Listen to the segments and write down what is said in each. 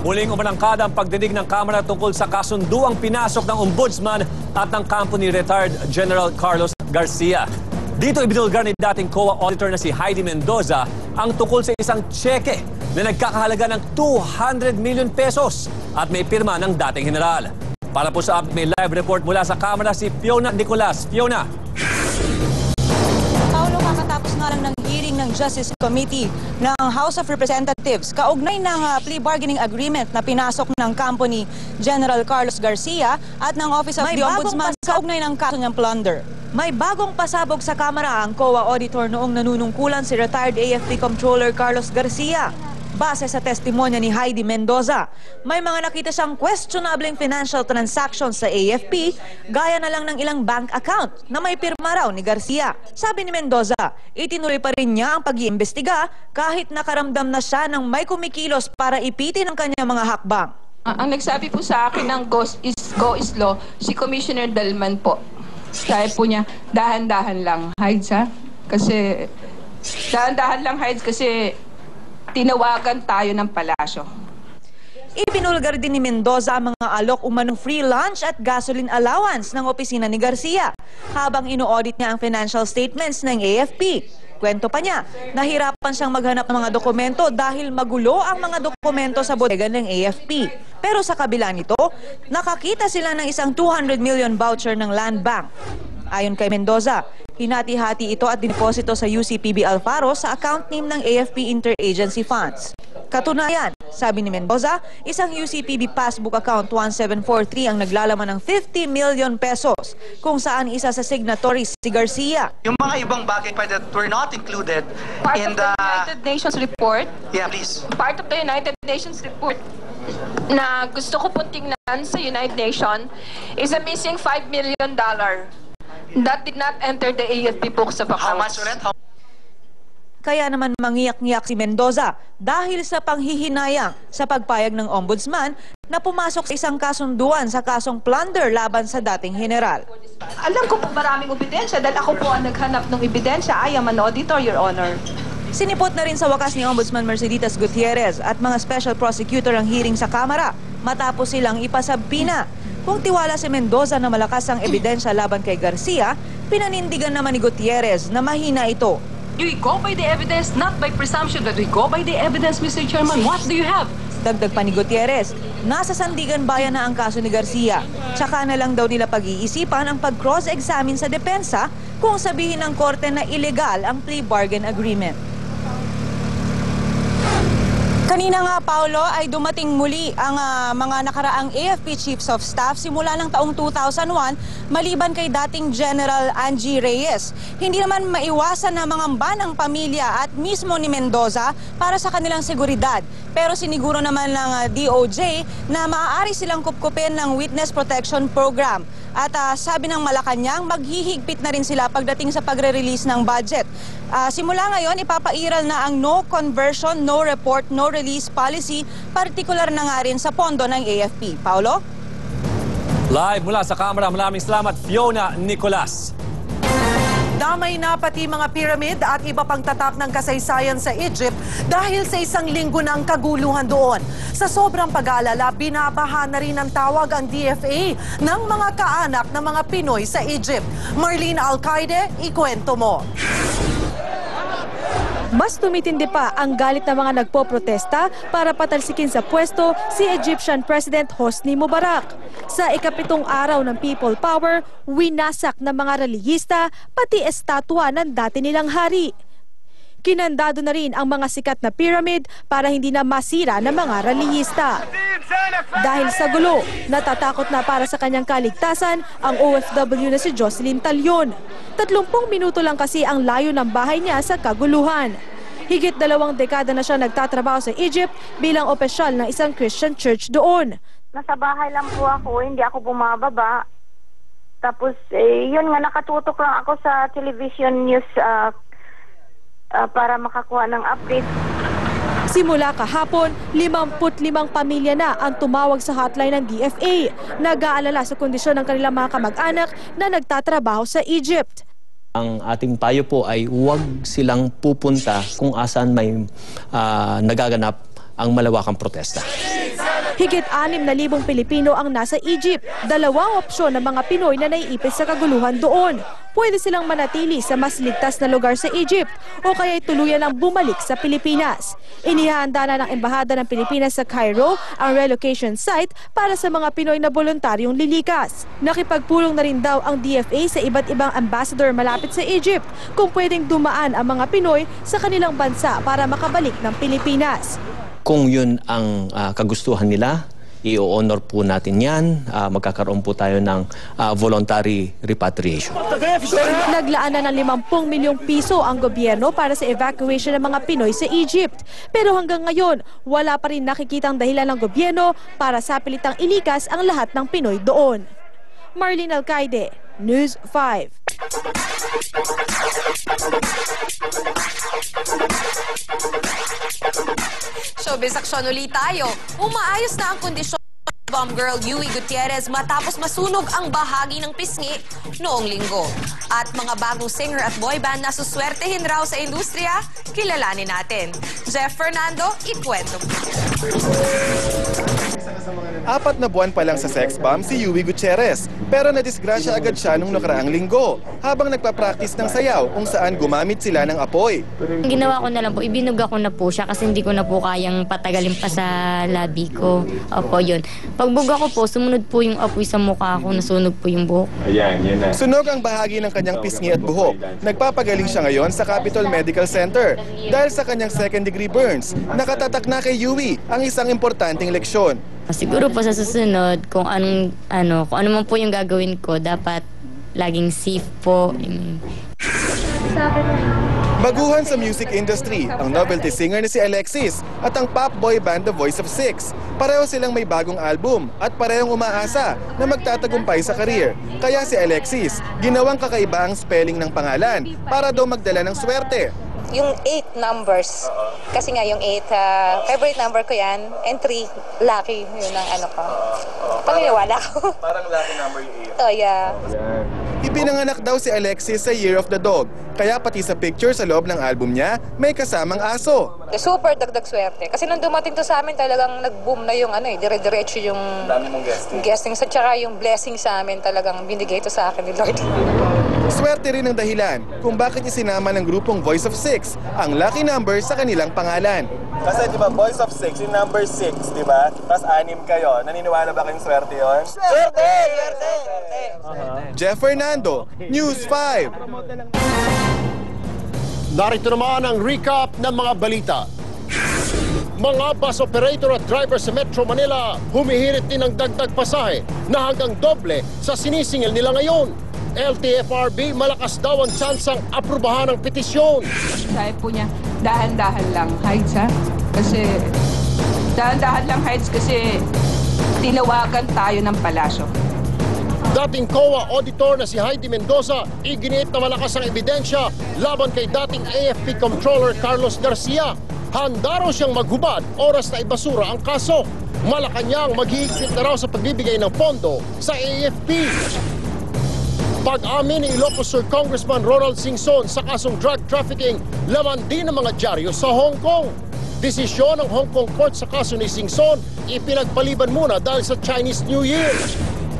Muling umanangkada ang pagdinig ng Kamara tungkol sa kasunduang pinasok ng Ombudsman at ng kampo ni retired General Carlos Garcia. Dito ibinulgar ni dating COA auditor na si Heidi Mendoza ang tungkol sa isang tseke na nagkakahalaga ng 200 million pesos at may pirma ng dating general. Para po sa may live report mula sa Kamara si Fiona Nicolas. Fiona. Paulo, kakatapos nga lang ng hearing ng Justice Committee ng House of Representatives kaugnay ng plea bargaining agreement na pinasok ng kampo ni General Carlos Garcia at ng Office of the Ombudsman kaugnay ng kaso niyang plunder. May bagong pasabog sa Kamara ang COA auditor noong nanunungkulan si retired AFP Comptroller Carlos Garcia. Base sa testimonya ni Heidi Mendoza, may mga nakita siyang questionable financial transactions sa AFP, gaya na lang ng ilang bank account na may pirma raw ni Garcia. Sabi ni Mendoza, itinuloy pa rin niya ang pag-iimbestiga kahit nakaramdam na siya ng may kumikilos para ipitin ang kanyang mga hakbang. Ang nagsabi po sa akin ng Go is Law, si Commissioner Dalman po. Sabi po niya, dahan-dahan lang, Heids ha? Kasi, dahan-dahan lang, Heids, kasi tinawagan tayo ng palasyo. Ibinulgar din ni Mendoza ang mga alok umanong free lunch at gasoline allowance ng opisina ni Garcia habang ino-audit niya ang financial statements ng AFP. Kwento pa niya, nahirapan siyang maghanap ng mga dokumento dahil magulo ang mga dokumento sa bodega ng AFP. Pero sa kabila nito, nakakita sila ng isang 200 million voucher ng Land Bank. Ayon kay Mendoza, hinati-hati ito at dineposito sa UCPB Alfaro sa account name ng AFP Interagency Funds. Katunayan, sabi ni Mendoza, isang UCPB passbook account 1743 ang naglalaman ng 50 million pesos kung saan isa sa signatories si Garcia. Yung mga ibang bagay pa that were not included in the United Nations report. Yeah, please. Part of the United Nations report na gusto ko pong tingnan sa United Nations is a missing $5 million that did not enter the AFP books of accounts. How much ulit? Kaya naman mangiyak-ngiyak si Mendoza dahil sa panghihinayang sa pagpayag ng Ombudsman na pumasok sa isang kasunduan sa kasong plunder laban sa dating general. Alam ko po maraming ebidensya dahil ako po ang naghanap ng ebidensya. I am an auditor, Your Honor. Sinipot na rin sa wakas ni Ombudsman Merceditas Gutierrez at mga special prosecutor ang hearing sa Kamara matapos silang ipasabpina. Kung tiwala si Mendoza na malakas ang ebidensya laban kay Garcia, pinanindigan naman ni Gutierrez na mahina ito. We go by the evidence, not by presumption, but we go by the evidence, Mr. Chairman. What do you have? Dagdag pa ni Gutierrez, nasa Sandigan Bayan na ang kaso ni Garcia. Tsaka na lang daw nila pag-iisipan ang pag-cross-examine sa depensa kung sabihin ng korte na illegal ang plea bargain agreement. Kanina nga, Paulo, ay dumating muli ang mga nakaraang AFP Chiefs of Staff simula ng taong 2001 maliban kay dating General Angie Reyes. Hindi naman maiwasan na mangamba ng pamilya at mismo ni Mendoza para sa kanilang seguridad. Pero siniguro naman ng DOJ na maaari silang kupkupin ng Witness Protection Program. At sabi ng Malacanang, maghihigpit na rin sila pagdating sa pagre-release ng budget. Simula ngayon, ipapairal na ang no conversion, no report, no release policy, partikular na nga rin sa pondo ng AFP. Paulo? Live mula sa Kamara, maraming salamat, Fiona Nicolas. Damay na pati mga pyramid at iba pang tatak ng kasaysayan sa Egypt dahil sa isang linggo ng kaguluhan doon. Sa sobrang pag-aalala, binabaha na rin ang tawag ang DFA ng mga kaanak ng mga Pinoy sa Egypt. Marlene Alcaide, ikwento mo. Mas tumitindi pa ang galit ng mga nagpoprotesta para patalsikin sa pwesto si Egyptian President Hosni Mubarak. Sa ikapitong araw ng People Power, winasak ng mga relihista pati estatwa ng dati nilang hari. Kinandado na rin ang mga sikat na pyramid para hindi na masira ng mga relihista. Dahil sa gulo, natatakot na para sa kanyang kaligtasan ang OFW na si Jocelyn Talyon. 30 minuto lang kasi ang layo ng bahay niya sa kaguluhan. Higit 2 dekada na siya nagtatrabaho sa Egypt bilang opisyal ng isang Christian church doon. Nasa bahay lang po ako, hindi ako bumababa. Tapos, yun nga, nakatutok lang ako sa television news para makakuha ng update. Simula kahapon, 55 pamilya na ang tumawag sa hotline ng DFA. Nag-aalala sa kondisyon ng kanilang mga kamag-anak na nagtatrabaho sa Egypt. Ang ating payo po ay huwag silang pupunta kung asan may nagaganap ang malawakang protesta. Higit 6,000 Pilipino ang nasa Egypt. 2 opsyon ng mga Pinoy na naiipit sa kaguluhan doon. Pwede silang manatili sa mas ligtas na lugar sa Egypt o kaya'y tuluyan ang bumalik sa Pilipinas. Inihahanda na ng Embahada ng Pilipinas sa Cairo ang relocation site para sa mga Pinoy na voluntaryong lilikas. Nakipagpulong na rin daw ang DFA sa iba't ibang ambassador malapit sa Egypt kung pwedeng dumaan ang mga Pinoy sa kanilang bansa para makabalik ng Pilipinas. Kung yun ang kagustuhan nila, i-honor po natin yan. Magkakaroon po tayo ng voluntary repatriation. Naglaan na ng 50 milyong piso ang gobyerno para sa evacuation ng mga Pinoy sa Egypt. Pero hanggang ngayon, wala pa rin nakikitang dahilan ng gobyerno para sapilitang ilikas ang lahat ng Pinoy doon. Marlene Alcaide, News 5. Showbiz aksyon ulit tayo. Umaayos na ang kondisyon ng bomb girl Yui Gutierrez matapos masunog ang bahagi ng pisngi noong linggo. At mga bagong singer at boy band na suswertehin raw sa industriya, kilalanin natin. Jeff Fernando, ikwento. 4 na buwan pa lang sa sex bomb si Yui Gutierrez, pero nadisgrasya agad siya nung nakaraang linggo habang nagpa-practice ng sayaw kung saan gumamit sila ng apoy. Ang ginawa ko na lang po, ibinuga ko na po siya kasi hindi ko na po kayang patagalin pa sa labi ko. Opo, yun. Pagbuga ko po, sumunod po yung apoy sa mukha ko, nasunog po yung buhok. Ayan, yun na. Sunog ang bahagi ng kanyang pisngi at buhok. Nagpapagaling siya ngayon sa Capitol Medical Center dahil sa kanyang second-degree burns. Nakatatak na kay Yui ang isang importanteng leksyon. Siguro po sa susunod, kung ano man po yung gagawin ko, dapat laging safe po. Baguhan sa music industry, ang novelty singer na si Alexis at ang pop boy band The Voice of Six. Pareho silang may bagong album at parehong umaasa na magtatagumpay sa career. Kaya si Alexis, ginawang kakaiba ang spelling ng pangalan para daw magdala ng swerte. Yung 8 numbers, kasi nga yung 8, favorite number ko yan, and 3, lucky, yun ang ano ko. Paniniwala ko. Parang lucky number yung 8. Oh, yeah. Ipinanganak daw si Alexis sa Year of the Dog, kaya pati sa picture sa loob ng album niya, may kasamang aso. Super dagdag swerte. Kasi nung dumating to sa amin, talagang nag-boom na yung dire-diretso yung dami mong guesting. At saka yung blessing sa amin talagang binigay to sa akin ni Lord. Swerte rin ang dahilan kung bakit isinama ng grupong Voice of Six ang lucky number sa kanilang pangalan. Kasi di ba Voice of Six, yung number 6, di ba? Tapos 6 kayo. Naniniwala ba kayong swerte yun? Swerte! Swerte! Jeff Fernando, News 5. Narito naman ang recap ng mga balita. Mga bus operator at driver sa Metro Manila humihirit din ng dagdag pasahe na hanggang doble sa sinisingil nila ngayon. LTFRB, malakas daw ang tsansang aprubahan ng petisyon. Sabi po niya, dahan-dahan lang, Heights, ha? Kasi, dahan-dahan lang, Heights, kasi tinawagan tayo ng palasyo. Dating COA auditor na si Heidi Mendoza, iginiit na malakas ang ebidensya laban kay dating AFP Controller Carlos Garcia. Handa raw siyang maghubad oras na ibasura ang kaso. Malacanang maghihigpit na raw sa pagbibigay ng pondo sa AFP. Pag-amin ni Ilocos Sur Congressman Ronald Singson sa kasong drug trafficking, laman din ng mga dyaryo sa Hong Kong. Desisyon ng Hong Kong court sa kaso ni Singson, ipinagpaliban muna dahil sa Chinese New Year.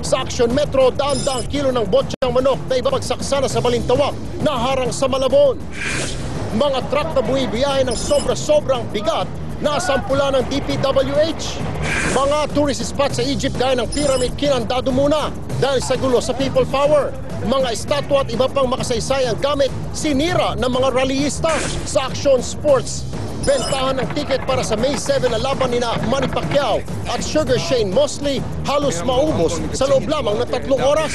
Sa Action Metro, daan-daang kilo ng botsyang manok na ibabagsaksana sa Balintawak na harang sa Malabon. Mga truck na bumibiyahe ng sobra-sobrang bigat na sampula ng DPWH. Mga tourist spots sa Egypt gaya ng pyramid kinandado muna dahil sa gulo sa people power. Mga estatwa at iba pang makasaysayang gamit sinira ng mga rallyista. Sa Action Sports, bentahan ng ticket para sa May 7 na laban nina Manny Pacquiao at Sugar Shane Mosley halos maubos sa loob lamang ng 3 oras.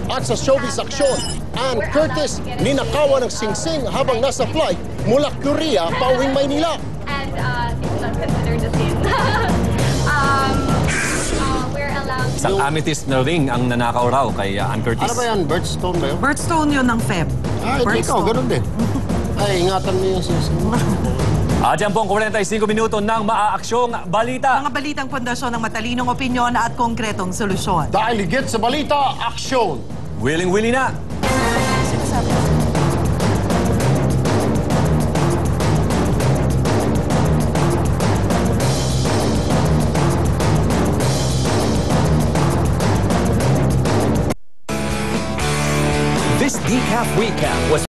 At sa Showbiz Action, Ann Curtis ninakawan ng singsing habang nasa flight mula Korea pauwing Maynila. And it's not considered a sin. We're allowed to... Isang amethyst na ring ang nanakaw raw kay Ann Curtis. Ano ba yan? Birthstone ba yun? Birthstone yun ng Feb. Ikaw, ganun din. Ay, ingatan mo yung singsing. Diyan po ang 45 minuto ng maaaksyong balita. Mga balitang pundasyon ng matalinong opinyon at konkretong solusyon. Dahil higit sa balita, aksyon! Willing-willing na! Decaf Recap was